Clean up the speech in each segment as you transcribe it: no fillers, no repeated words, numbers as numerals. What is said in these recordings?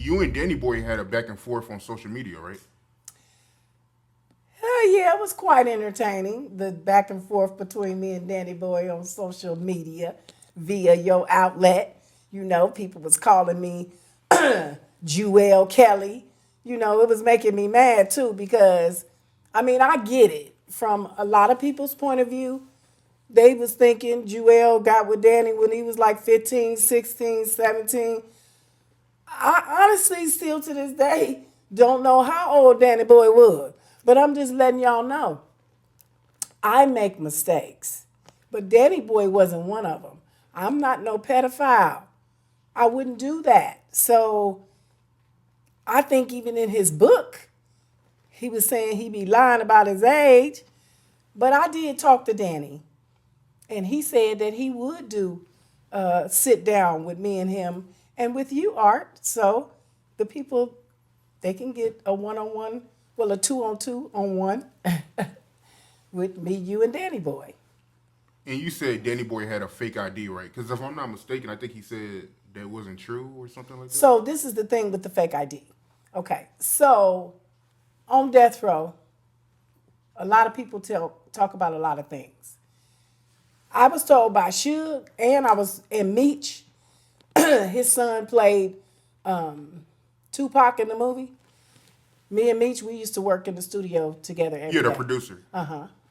You and Danny Boy had a back and forth on social media, right? Yeah, it was quite entertaining. The back and forth between me and Danny Boy on social media via your outlet. You know, people was calling me Jewell Kelly. You know, it was making me mad too because, I mean, I get it from a lot of people's point of view. They was thinking Jewell got with Danny when he was like 15, 16, 17. I honestly still to this day don't know how old Danny Boy was. But I'm just letting y'all know. I make mistakes. But Danny Boy wasn't one of them. I'm not no pedophile. I wouldn't do that. So I think even in his book, he was saying he be lying about his age. But I did talk to Danny, and he said that he would do sit down with me and him and with you, Art. So the people, they can get a one-on-one, well, a two-on-two on one with me, you, and Danny Boy. And you said Danny Boy had a fake ID, right? Because if I'm not mistaken, I think he said that wasn't true or something like that. So this is the thing with the fake ID. Okay, so on death row, a lot of people talk about a lot of things. I was told by Suge, and I was in Meech. His son played Tupac in the movie. Me and Meech, we used to work in the studio together every You're the day. producer.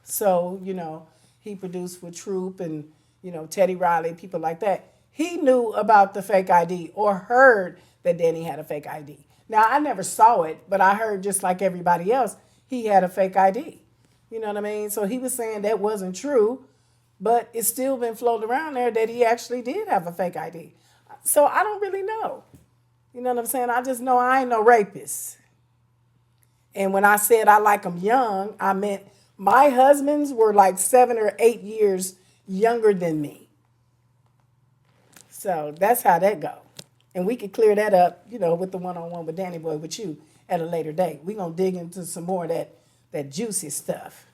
So, you know, he produced with Troop and, you know, Teddy Riley, people like that. He knew about the fake ID or heard that Danny had a fake ID. Now, I never saw it, but I heard just like everybody else, he had a fake ID. You know what I mean? So he was saying that wasn't true, but it's still been floating around there that he actually did have a fake ID. So I don't really know. You know what I'm saying? I just know I ain't no rapist. And when I said I like them young, I meant my husbands were like 7 or 8 years younger than me. So that's how that go. And we could clear that up, you know, with the one-on-one with Danny Boy with you at a later date. We're going to dig into some more of that juicy stuff.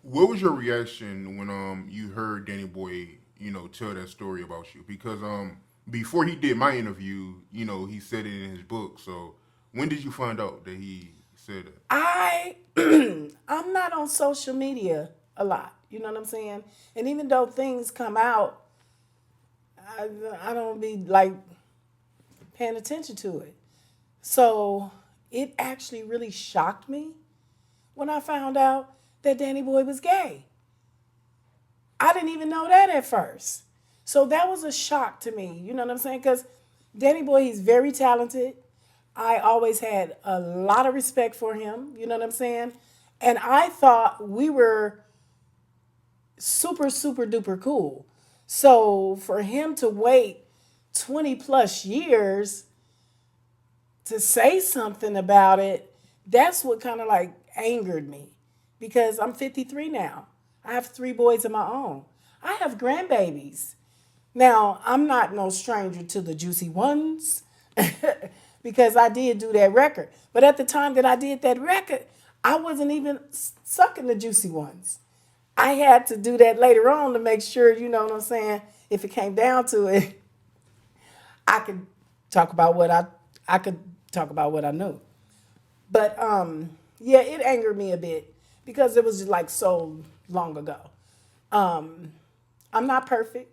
What was your reaction when you heard Danny Boy, tell that story about you? Because before he did my interview, he said it in his book. So when did you find out that he said that? I'm not on social media a lot. You know what I'm saying? And even though things come out, I don't be like paying attention to it. So it actually really shocked me when I found out that Danny Boy was gay. I didn't even know that at first. So that was a shock to me. You know what I'm saying? Because Danny Boy, he's very talented. I always had a lot of respect for him. You know what I'm saying? And I thought we were super, super duper cool. So for him to wait 20 plus years to say something about it, that's what kind of like angered me because I'm 53 now. I have 3 boys of my own. I have grandbabies. Now, I'm not no stranger to the Juicy Ones because I did do that record. But at the time that I did that record, I wasn't even sucking the Juicy Ones. I had to do that later on to make sure, you know what I'm saying, if it came down to it, I could talk about what I could talk about what I knew. But yeah, it angered me a bit because it was just like so long ago. Um, I'm not perfect.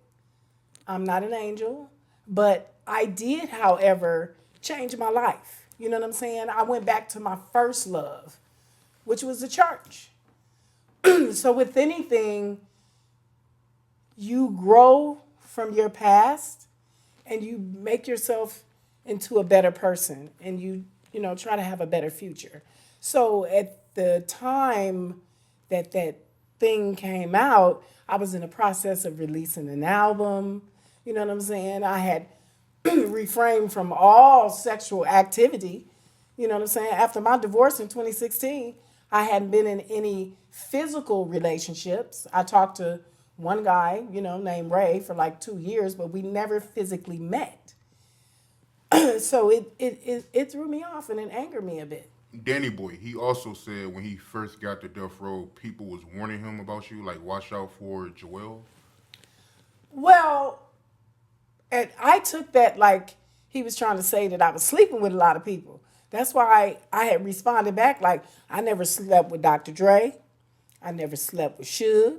I'm not an angel, but I did, however, change my life. You know what I'm saying? I went back to my first love, which was the church. So with anything, you grow from your past and you make yourself into a better person and you try to have a better future. So at the time that that thing came out, I was in the process of releasing an album. You know what I'm saying? I had refrained from all sexual activity. You know what I'm saying? After my divorce in 2016, I hadn't been in any physical relationships. I talked to one guy, named Ray for like 2 years, but we never physically met. So it threw me off and it angered me a bit. Danny Boy, he also said when he first got to Death Row, people was warning him about you, like watch out for Jewell. Well, and I took that like he was trying to say that I was sleeping with a lot of people. That's why I had responded back like, I never slept with Dr. Dre. I never slept with Suge.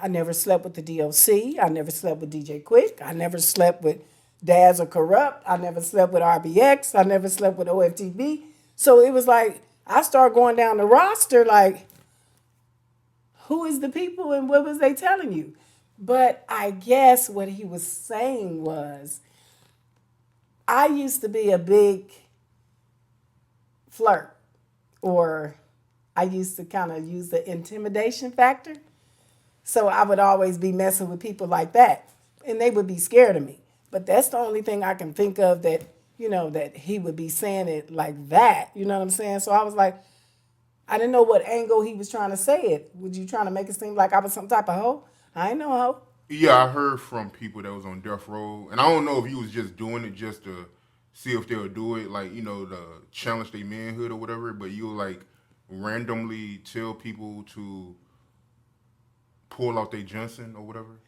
I never slept with the D.O.C. I never slept with DJ Quick. I never slept with Daz or Corrupt. I never slept with RBX. I never slept with OFTB. So it was like, I started going down the roster like, who is the people and what was they telling you? But I guess what he was saying was, I used to be a big flirt, or I used to kind of use the intimidation factor. So I would always be messing with people like that, and they would be scared of me. But that's the only thing I can think of that, that he would be saying it like that. You know what I'm saying? So I was like, I didn't know what angle he was trying to say it. Was you trying to make it seem like I was some type of hoe? I ain't no hoe. Yeah, I heard from people that was on death row, and I don't know if you was just doing it just to see if they'll do it, like to challenge their manhood or whatever. But you'll like randomly tell people to pull out their Johnson or whatever.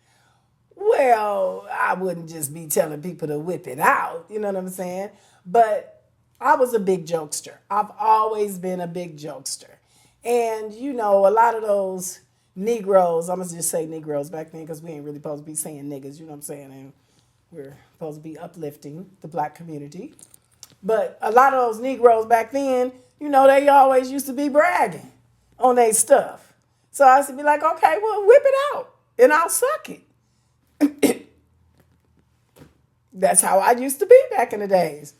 Well, I wouldn't just be telling people to whip it out, you know what I'm saying? But I was a big jokester. I've always been a big jokester. And, a lot of those Negroes, I'm going to just say Negroes back then because we ain't really supposed to be saying niggas, you know what I'm saying? And we're supposed to be uplifting the black community. But a lot of those Negroes back then, they always used to be bragging on their stuff. So I used to be like, okay, well, whip it out and I'll suck it. That's how I used to be back in the days.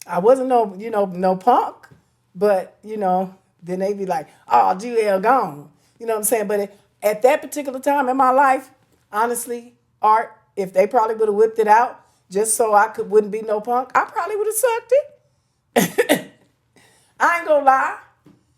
I wasn't no punk, but, then they be like, oh, Jewell gone. You know what I'm saying? But at that particular time in my life, honestly, Art, if they probably would have whipped it out just so wouldn't be no punk, I probably would have sucked it. I ain't gonna lie.